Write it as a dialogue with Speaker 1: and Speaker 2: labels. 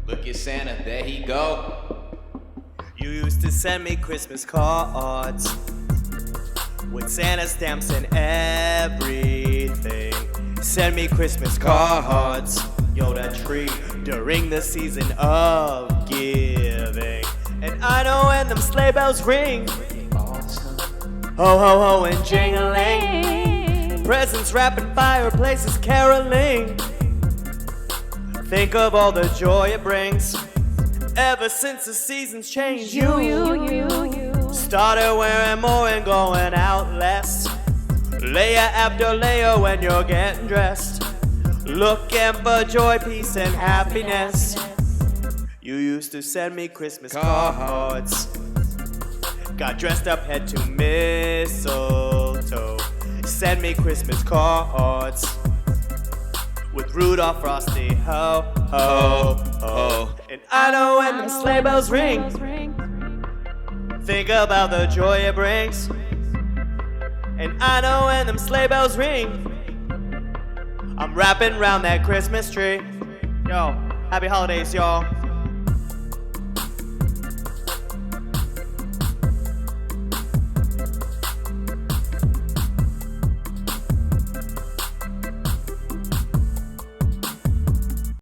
Speaker 1: Look at Santa, there he go.
Speaker 2: You used to send me Christmas cards with Santa stamps and everything. Send me Christmas cards, yo, that tree, during the season of giving. And I know when them sleigh bells ring, ho ho ho and jingling, presents wrapping, fireplaces caroling. Think of all the joy it brings. Ever since the seasons changed, you started wearing more and going out less. Layer after layer when you're getting dressed, looking for joy, peace, and happiness. You used to send me Christmas cards, got dressed up head to mistletoe. Send me Christmas cards with Rudolph, Frosty, ho, ho, ho. And I know when the sleigh bells ring, think about the joy it brings. And I know when them sleigh bells ring, I'm wrapping round that Christmas tree. Yo, happy holidays, y'all.